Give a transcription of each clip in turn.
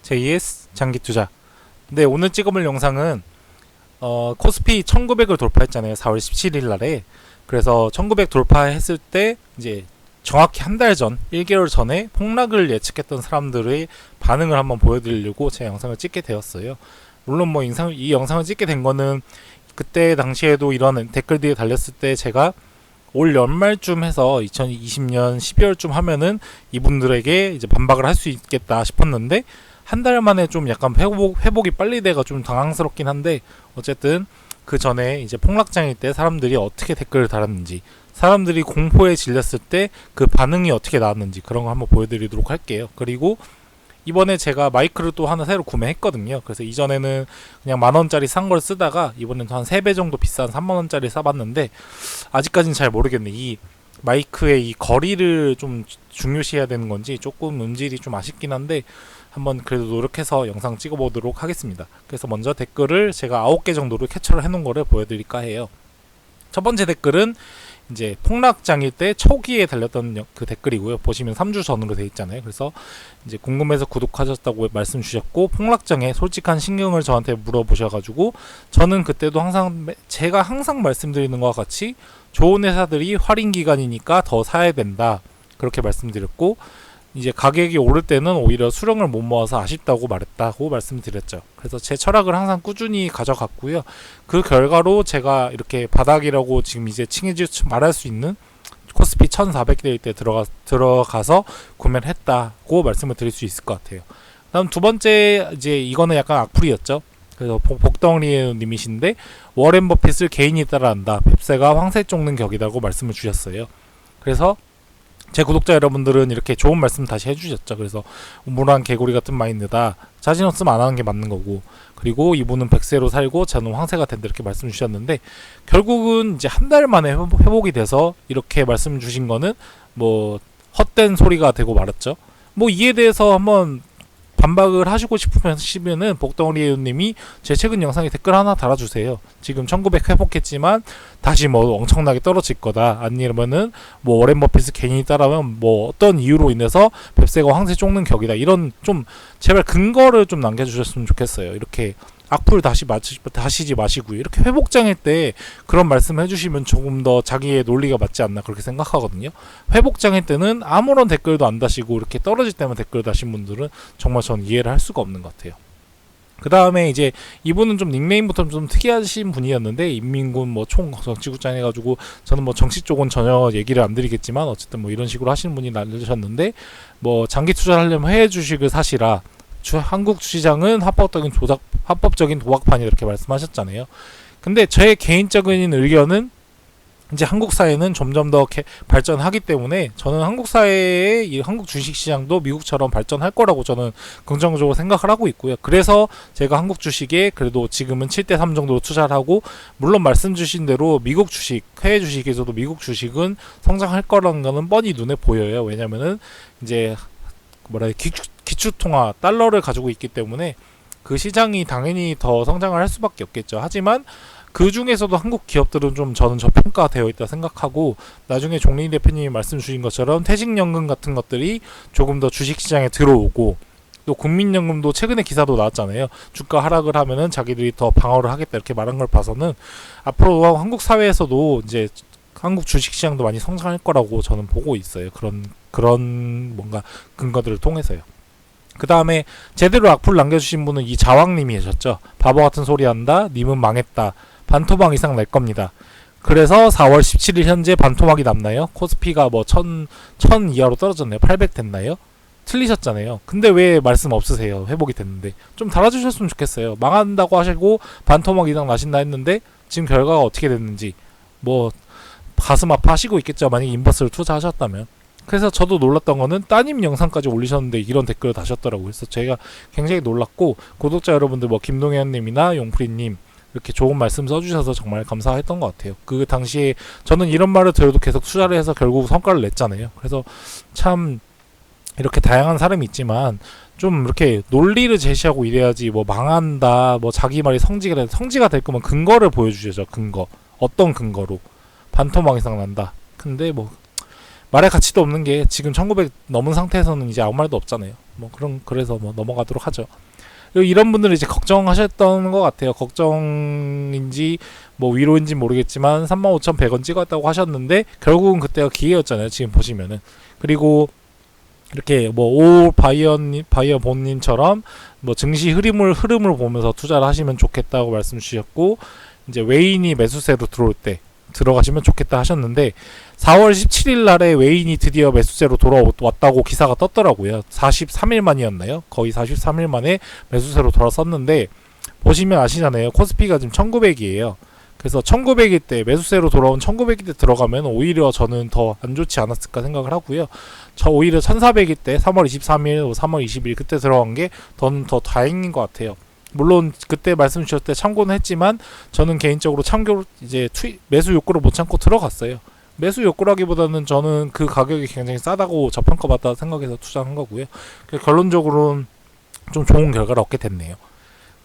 JS 장기투자. 근데 오늘 찍어볼 영상은 코스피 1900을 돌파했잖아요. 4월 17일 날에. 그래서 1900 돌파했을 때 이제 정확히 한 달 전, 1개월 전에 폭락을 예측했던 사람들의 반응을 한번 보여드리려고 제 영상을 찍게 되었어요. 물론 뭐 이 영상을 찍게 된 거는 그때 당시에도 이런 댓글들이 달렸을 때 제가 올 연말쯤 해서 2020년 12월쯤 하면은 이분들에게 이제 반박을 할 수 있겠다 싶었는데 한 달 만에 좀 약간 회복이 빨리 돼가 좀 당황스럽긴 한데, 어쨌든 그 전에 이제 폭락장일 때 사람들이 어떻게 댓글을 달았는지, 사람들이 공포에 질렸을 때 그 반응이 어떻게 나왔는지 그런 거 한번 보여드리도록 할게요. 그리고 이번에 제가 마이크를 또 하나 새로 구매했거든요. 그래서 이전에는 그냥 만원짜리 산 걸 쓰다가 이번엔 한 3배 정도 비싼 3만원짜리 사봤는데, 아직까지는 잘 모르겠네. 이 마이크의 이 거리를 좀 중요시해야 되는 건지 조금 음질이 좀 아쉽긴 한데 한번 그래도 노력해서 영상 찍어보도록 하겠습니다. 그래서 먼저 댓글을 제가 9개 정도로 캡처를 해놓은 거를 보여드릴까 해요. 첫 번째 댓글은 이제 폭락장일 때 초기에 달렸던 그 댓글이고요. 보시면 3주 전으로 돼 있잖아요. 그래서 이제 궁금해서 구독하셨다고 말씀 주셨고, 폭락장에 솔직한 신경을 저한테 물어보셔가지고, 저는 그때도 제가 항상 말씀드리는 것과 같이 좋은 회사들이 할인 기간이니까 더 사야 된다, 그렇게 말씀드렸고, 이제 가격이 오를 때는 오히려 수령을 못 모아서 아쉽다고 말했다고 말씀드렸죠. 그래서 제 철학을 항상 꾸준히 가져갔고요. 그 결과로 제가 이렇게 바닥이라고 지금 이제 말할 수 있는 코스피 1400대일 때 들어가서 구매를 했다고 말씀을 드릴 수 있을 것 같아요. 다음 두 번째, 이제 이거는 약간 악플이었죠. 그래서 복덩어리 님이신데, 워렌 버핏을 개인이 따라한다, 뱁새가 황새 쫓는 격이라고 말씀을 주셨어요. 그래서 제 구독자 여러분들은 이렇게 좋은 말씀 다시 해주셨죠. 그래서 우물한 개구리 같은 마인드다, 자신 없으면 안 하는 게 맞는 거고, 그리고 이분은 백세로 살고 저는 황새가 된다, 이렇게 말씀 주셨는데, 결국은 이제 한 달 만에 회복이 돼서 이렇게 말씀 주신 거는 뭐 헛된 소리가 되고 말았죠. 뭐 이에 대해서 한번 반박을 하시고 싶으시면은 복덩어리 님이 제 최근 영상에 댓글 하나 달아주세요. 지금 1900 회복했지만 다시 뭐 엄청나게 떨어질 거다, 아니면은 뭐 워렌 버핏을 괜히 따라하면 뭐 어떤 이유로 인해서 뱁새가 황새 쫓는 격이다, 이런 좀 제발 근거를 좀 남겨주셨으면 좋겠어요. 이렇게 악플 다시지 마시고요. 이렇게 회복장일 때 그런 말씀 해주시면 조금 더 자기의 논리가 맞지 않나, 그렇게 생각하거든요. 회복장일 때는 아무런 댓글도 안 다시고 이렇게 떨어질 때만 댓글 다신 분들은 정말 전 이해를 할 수가 없는 것 같아요. 그 다음에 이제 이분은 좀 닉네임부터 좀 특이하신 분이었는데, 인민군 뭐 총 정치국장 해가지고, 저는 뭐 정치 쪽은 전혀 얘기를 안 드리겠지만 어쨌든 뭐 이런 식으로 하시는 분이 알려주셨는데, 뭐 장기 투자를 하려면 해외 주식을 사시라, 한국 주시장은 합법적인 도박판이다, 이렇게 말씀하셨잖아요. 근데 제 개인적인 의견은 이제 한국 사회는 점점 더 발전하기 때문에 저는 한국 사회의 이 한국 주식시장도 미국처럼 발전할 거라고 저는 긍정적으로 생각을 하고 있고요. 그래서 제가 한국 주식에 그래도 지금은 7대3 정도로 투자를 하고, 물론 말씀 주신 대로 미국 주식, 해외 주식에서도 미국 주식은 성장할 거라는 거는 뻔히 눈에 보여요. 왜냐면은 이제 기축통화 달러를 가지고 있기 때문에 그 시장이 당연히 더 성장을 할 수밖에 없겠죠. 하지만 그 중에서도 한국 기업들은 좀 저는 저평가되어 있다 생각하고, 나중에 종린 대표님이 말씀 주신 것처럼 퇴직연금 같은 것들이 조금 더 주식시장에 들어오고, 또 국민연금도 최근에 기사도 나왔잖아요. 주가 하락을 하면은 자기들이 더 방어를 하겠다, 이렇게 말한 걸 봐서는 앞으로 한국 사회에서도 이제 한국 주식시장도 많이 성장할 거라고 저는 보고 있어요. 그런 뭔가 근거들을 통해서요. 그 다음에 제대로 악플 남겨주신 분은 이 자왕님이 계셨죠. 바보 같은 소리 한다, 님은 망했다, 반토막 이상 낼 겁니다. 그래서 4월 17일 현재 반토막이 남나요? 코스피가 뭐 1000 이하로 떨어졌나요? 800 됐나요? 틀리셨잖아요. 근데 왜 말씀 없으세요? 회복이 됐는데 좀 달아주셨으면 좋겠어요. 망한다고 하시고 반토막 이상 나신다 했는데 지금 결과가 어떻게 됐는지 뭐 가슴 아파하시고 있겠죠, 만약에 인버스를 투자하셨다면. 그래서 저도 놀랐던 거는 따님 영상까지 올리셨는데 이런 댓글을 다셨더라고요. 그래서 제가 굉장히 놀랐고, 구독자 여러분들 뭐 김동현님이나 용프리님 이렇게 좋은 말씀 써주셔서 정말 감사했던 것 같아요. 그 당시에 저는 이런 말을 들어도 계속 투자를 해서 결국 성과를 냈잖아요. 그래서 참 이렇게 다양한 사람이 있지만 좀 이렇게 논리를 제시하고 이래야지, 뭐 망한다, 뭐 자기 말이 성지가 될 거면 근거를 보여주셔야죠. 근거. 어떤 근거로 반토막 이상 난다. 근데 뭐 말할 가치도 없는 게 지금 1900 넘은 상태에서는 이제 아무 말도 없잖아요. 뭐 그래서 뭐 넘어가도록 하죠. 그리고 이런 분들은 이제 걱정하셨던 것 같아요. 걱정인지 뭐 위로인지 모르겠지만 35,100원 찍었다고 하셨는데 결국은 그때가 기회였잖아요. 지금 보시면은. 그리고 이렇게 뭐 오 바이어 본님처럼 뭐 증시 흐름을 보면서 투자를 하시면 좋겠다고 말씀 주셨고, 이제 외인이 매수세로 들어올 때 들어가시면 좋겠다 하셨는데 4월 17일 날에 외인이 드디어 매수세로 돌아왔다고 기사가 떴더라고요. 43일 만이었나요? 거의 43일 만에 매수세로 돌아섰는데 보시면 아시잖아요. 코스피가 지금 1900이에요. 그래서 1900일 때 매수세로 돌아온 1900일 때 들어가면 오히려 저는 더 안 좋지 않았을까 생각을 하고요. 저 오히려 1400일 때 3월 23일, 3월 20일 그때 들어간 게 저는 더 다행인 것 같아요. 물론 그때 말씀 주셨을 때 참고는 했지만 저는 개인적으로 이제 매수 욕구를 못 참고 들어갔어요. 매수 욕구라기보다는 저는 그 가격이 굉장히 싸다고 저평가받다 생각해서 투자한 거고요. 결론적으로는 좀 좋은 결과를 얻게 됐네요.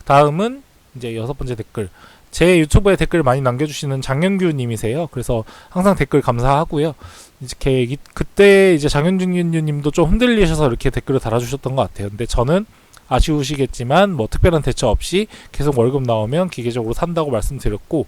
다음은 이제 6번째 댓글. 제 유튜브에 댓글 많이 남겨주시는 장영규 님이세요. 그래서 항상 댓글 감사하고요. 이렇게 그때 이제 장영규 님도 좀 흔들리셔서 이렇게 댓글을 달아주셨던 것 같아요. 근데 저는 아쉬우시겠지만 뭐 특별한 대처 없이 계속 월급 나오면 기계적으로 산다고 말씀드렸고,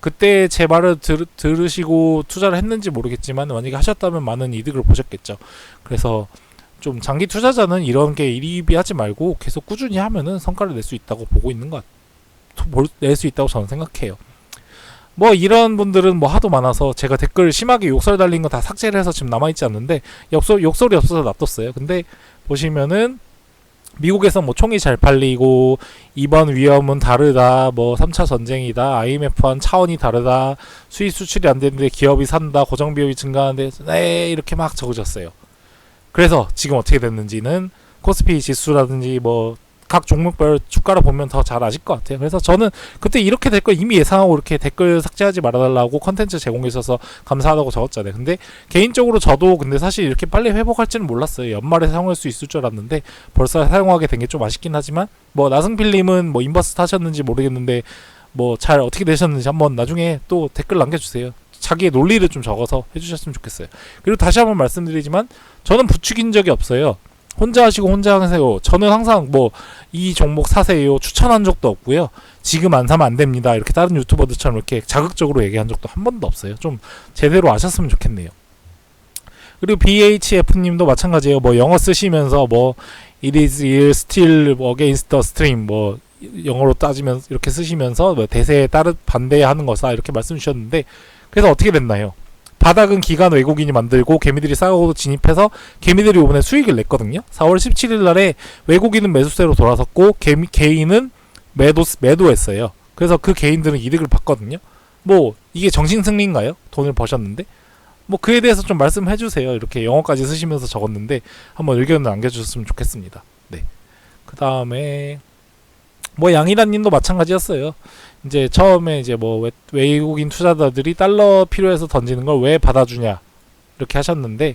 그때 제 말을 들으시고 투자를 했는지 모르겠지만 만약에 하셨다면 많은 이득을 보셨겠죠. 그래서 좀 장기 투자자는 이런 게 일희비하지 말고 계속 꾸준히 하면은 성과를 낼 수 있다고 보고 있는 것 같아요. 낼 수 있다고 저는 생각해요. 뭐 이런 분들은 뭐 하도 많아서 제가 댓글 심하게 욕설 달린 거 다 삭제를 해서 지금 남아있지 않는데 욕설이 없어서 놔뒀어요. 근데 보시면은 미국에서 뭐 총이 잘 팔리고 이번 위험은 다르다, 뭐 3차 전쟁이다, IMF와는 차원이 다르다, 수입 수출이 안 되는데 기업이 산다, 고정비용이 증가하는데 네 이렇게 막 적으셨어요. 그래서 지금 어떻게 됐는지는 코스피 지수라든지 뭐 각 종목별 주가를 보면 더 잘 아실 것 같아요. 그래서 저는 그때 이렇게 될 걸 이미 예상하고 이렇게 댓글 삭제하지 말아달라고 컨텐츠 제공해 주셔서 감사하다고 적었잖아요. 근데 개인적으로 저도 근데 사실 이렇게 빨리 회복할지는 몰랐어요. 연말에 사용할 수 있을 줄 알았는데 벌써 사용하게 된 게 좀 아쉽긴 하지만 뭐 나승필님은 뭐 인버스트 하셨는지 모르겠는데 뭐 잘 어떻게 되셨는지 한번 나중에 또 댓글 남겨주세요. 자기의 논리를 좀 적어서 해주셨으면 좋겠어요. 그리고 다시 한번 말씀드리지만 저는 부추긴 적이 없어요. 혼자 하시고 혼자 하세요. 저는 항상 뭐 이 종목 사세요 추천한 적도 없고요. 지금 안 사면 안 됩니다. 이렇게 다른 유튜버들처럼 이렇게 자극적으로 얘기한 적도 한 번도 없어요. 좀 제대로 아셨으면 좋겠네요. 그리고 BHF님도 마찬가지예요. 뭐 영어 쓰시면서 뭐 It is still against the stream 뭐 영어로 따지면 이렇게 쓰시면서 뭐 대세에 반대하는 거사 이렇게 말씀 주셨는데 그래서 어떻게 됐나요? 바닥은 기관 외국인이 만들고 개미들이 싸고 진입해서 개미들이 이번에 수익을 냈거든요. 4월 17일 날에 외국인은 매수세로 돌아섰고 개인은 매도했어요. 그래서 그 개인들은 이득을 봤거든요. 뭐 이게 정신승리인가요? 돈을 버셨는데 뭐 그에 대해서 좀 말씀해 주세요. 이렇게 영어까지 쓰시면서 적었는데 한번 의견을 남겨주셨으면 좋겠습니다. 네. 그 다음에 뭐 양이란님도 마찬가지였어요. 이제 처음에 이제 뭐 외국인 투자자들이 달러 필요해서 던지는 걸 왜 받아주냐 이렇게 하셨는데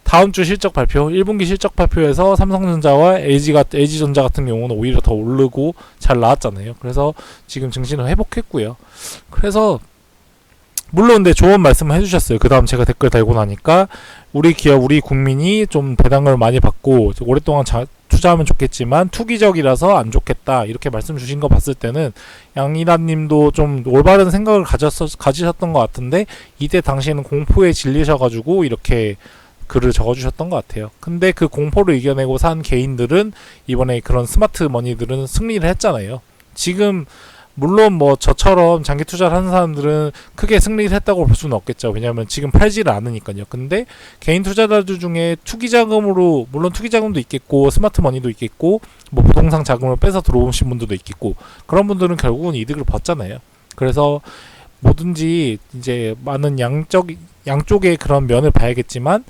다음 주 실적 발표 1분기 실적 발표에서 삼성전자와 LG전자 같은 경우는 오히려 더 오르고 잘 나왔잖아요. 그래서 지금 증시는 회복했고요. 그래서 물론 근데 좋은 말씀을 해주셨어요. 그 다음 제가 댓글 달고 나니까 우리 기업 우리 국민이 좀 배당을 많이 받고 오랫동안 투자하면 좋겠지만 투기적이라서 안 좋겠다 이렇게 말씀 주신 거 봤을 때는 양이란님도 좀 올바른 생각을 가지셨던 것 같은데 이때 당시에는 공포에 질리셔가지고 이렇게 글을 적어주셨던 것 같아요. 근데 그 공포를 이겨내고 산 개인들은 이번에 그런 스마트 머니들은 승리를 했잖아요. 지금 물론 뭐 저처럼 장기 투자를 하는 사람들은 크게 승리를 했다고 볼 수는 없겠죠. 왜냐하면 지금 팔지를 않으니까요. 근데 개인 투자자들 중에 투기자금으로 물론 투기자금도 있겠고 스마트 머니도 있겠고 뭐 부동산 자금을 빼서 들어오신 분들도 있겠고 그런 분들은 결국은 이득을 봤잖아요. 그래서 뭐든지 이제 많은 양쪽의 그런 면을 봐야겠지만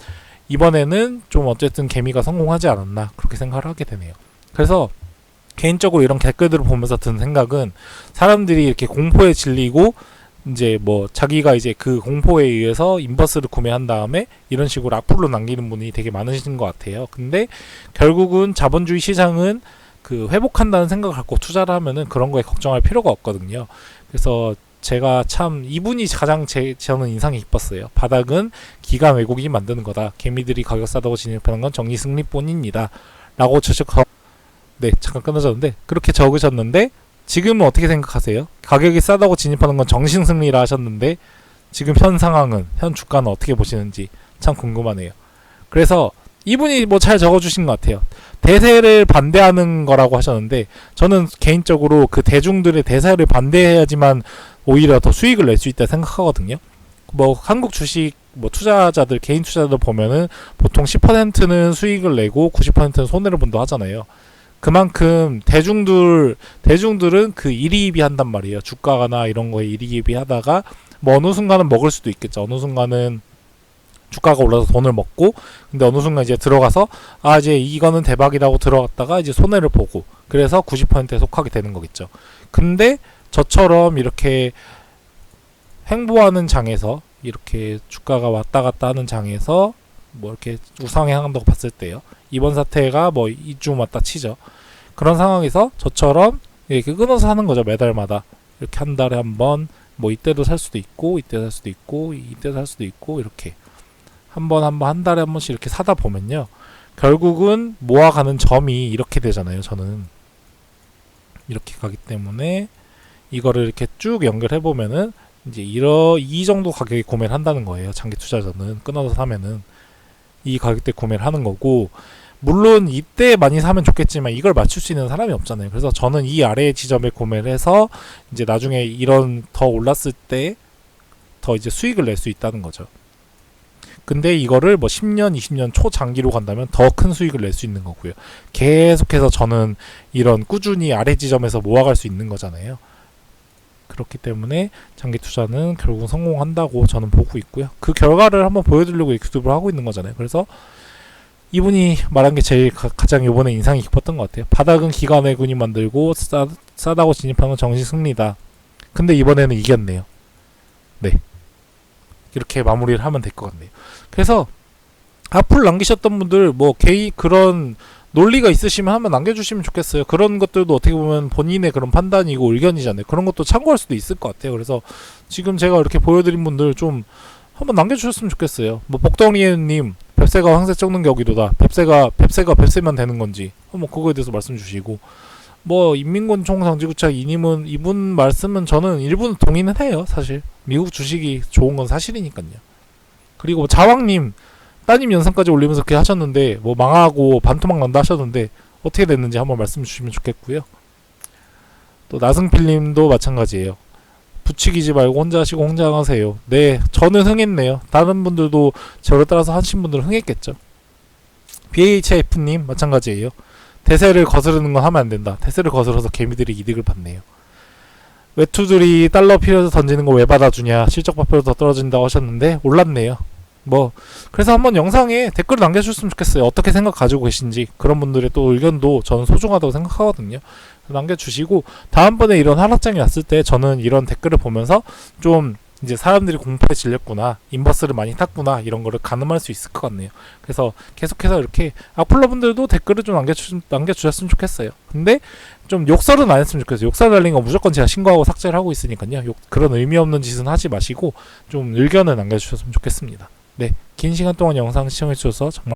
이번에는 좀 어쨌든 개미가 성공하지 않았나 그렇게 생각을 하게 되네요. 그래서 개인적으로 이런 댓글들을 보면서 든 생각은 사람들이 이렇게 공포에 질리고 이제 뭐 자기가 이제 그 공포에 의해서 인버스를 구매한 다음에 이런 식으로 악플로 남기는 분이 되게 많으신 것 같아요. 근데 결국은 자본주의 시장은 그 회복한다는 생각을 갖고 투자를 하면은 그런 거에 걱정할 필요가 없거든요. 그래서 제가 참 이분이 가장 저는 인상이 깊었어요. 바닥은 기관 왜곡이 만드는 거다. 개미들이 가격 싸다고 진입하는 건 정리 승리뿐입니다. 라고 네, 잠깐 끊어졌는데 그렇게 적으셨는데 지금은 어떻게 생각하세요? 가격이 싸다고 진입하는 건 정신 승리라 하셨는데 지금 현 상황은, 현 주가는 어떻게 보시는지 참 궁금하네요. 그래서 이분이 뭐 잘 적어주신 것 같아요. 대세를 반대하는 거라고 하셨는데 저는 개인적으로 그 대중들의 대세를 반대해야지만 오히려 더 수익을 낼 수 있다 생각하거든요. 뭐 한국 주식 뭐 투자자들, 개인 투자자들 보면은 보통 10%는 수익을 내고 90%는 손해를 본다 하잖아요. 그만큼 대중들은 그 일희일비 한단 말이에요. 주가나 이런 거에 일희일비 하다가 뭐 어느 순간은 먹을 수도 있겠죠. 어느 순간은 주가가 올라서 돈을 먹고, 근데 어느 순간 이제 들어가서 아 이제 이거는 대박이라고 들어갔다가 이제 손해를 보고, 그래서 90%에 속하게 되는 거겠죠. 근데 저처럼 이렇게 횡보하는 장에서, 이렇게 주가가 왔다 갔다 하는 장에서 뭐 이렇게 우상향한다고 봤을 때요, 이번 사태가 뭐 2주 왔다 치죠. 그런 상황에서 저처럼 이렇게 끊어서 사는 거죠. 매달마다 이렇게 한 달에 한 번, 뭐 이때도 살 수도 있고 이때 살 수도 있고 이때 살 수도 있고, 이렇게 한 달에 한 번씩 이렇게 사다 보면요, 결국은 모아가는 점이 이렇게 되잖아요. 저는 이렇게 가기 때문에 이거를 이렇게 쭉 연결해 보면은 이제 이 정도 가격에 구매를 한다는 거예요. 장기 투자자는 끊어서 사면은 이 가격대 구매를 하는 거고, 물론 이때 많이 사면 좋겠지만 이걸 맞출 수 있는 사람이 없잖아요. 그래서 저는 이 아래의 지점에 구매를 해서 이제 나중에 이런 더 올랐을 때 더 이제 수익을 낼 수 있다는 거죠. 근데 이거를 뭐 10년, 20년 초장기로 간다면 더 큰 수익을 낼 수 있는 거고요. 계속해서 저는 이런 꾸준히 아래 지점에서 모아갈 수 있는 거잖아요. 그렇기 때문에 장기 투자는 결국 성공한다고 저는 보고 있고요. 그 결과를 한번 보여드리려고 유튜브를 하고 있는 거잖아요. 그래서 이분이 말한 게 제일 가장 이번에 인상이 깊었던 것 같아요. 바닥은 기관 외군이 만들고 싸다고 진입하는 건 정시 승리다. 근데 이번에는 이겼네요. 네, 이렇게 마무리를 하면 될 것 같네요. 그래서 앞을 남기셨던 분들 뭐 그런 논리가 있으시면 한번 남겨주시면 좋겠어요. 그런 것들도 어떻게 보면 본인의 그런 판단이고 의견이잖아요. 그런 것도 참고할 수도 있을 것 같아요. 그래서 지금 제가 이렇게 보여드린 분들 좀 한번 남겨주셨으면 좋겠어요. 뭐 복덩이님, 뱁새가 황새 쩍는 격이도다. 뱁새면 되는 건지 한번 그거에 대해서 말씀 주시고, 뭐 인민군 총장지구차 이분 말씀은 저는 일부는 동의는 해요. 사실 미국 주식이 좋은 건 사실이니까요. 그리고 자왕님 따님 영상까지 올리면서 그렇게 하셨는데 뭐 망하고 반토막 난다 하셨는데 어떻게 됐는지 한번 말씀 주시면 좋겠고요. 또 나승필님도 마찬가지예요. 부추기지 말고 혼자 하시고 혼자 하세요. 네, 저는 흥했네요. 다른 분들도 저를 따라서 하신 분들은 흥했겠죠. BHF님 마찬가지예요. 대세를 거스르는 건 하면 안 된다. 대세를 거스러서 개미들이 이득을 받네요. 외투들이 달러 필요해서 던지는 거 왜 받아주냐, 실적 발표로 더 떨어진다고 하셨는데 올랐네요. 뭐 그래서 한번 영상에 댓글 남겨주셨으면 좋겠어요. 어떻게 생각 가지고 계신지. 그런 분들의 또 의견도 저는 소중하다고 생각하거든요. 남겨주시고 다음번에 이런 하락장이 왔을 때 저는 이런 댓글을 보면서 좀 이제 사람들이 공포에 질렸구나, 인버스를 많이 탔구나, 이런 거를 가늠할 수 있을 것 같네요. 그래서 계속해서 이렇게 악플러 분들도 댓글을 좀 남겨주셨으면 좋겠어요. 근데 좀 욕설은 안 했으면 좋겠어요. 욕설 달린 거 무조건 제가 신고하고 삭제를 하고 있으니까요. 그런 의미 없는 짓은 하지 마시고 좀 의견을 남겨주셨으면 좋겠습니다. 네, 긴 시간 동안 영상 시청해주셔서 정말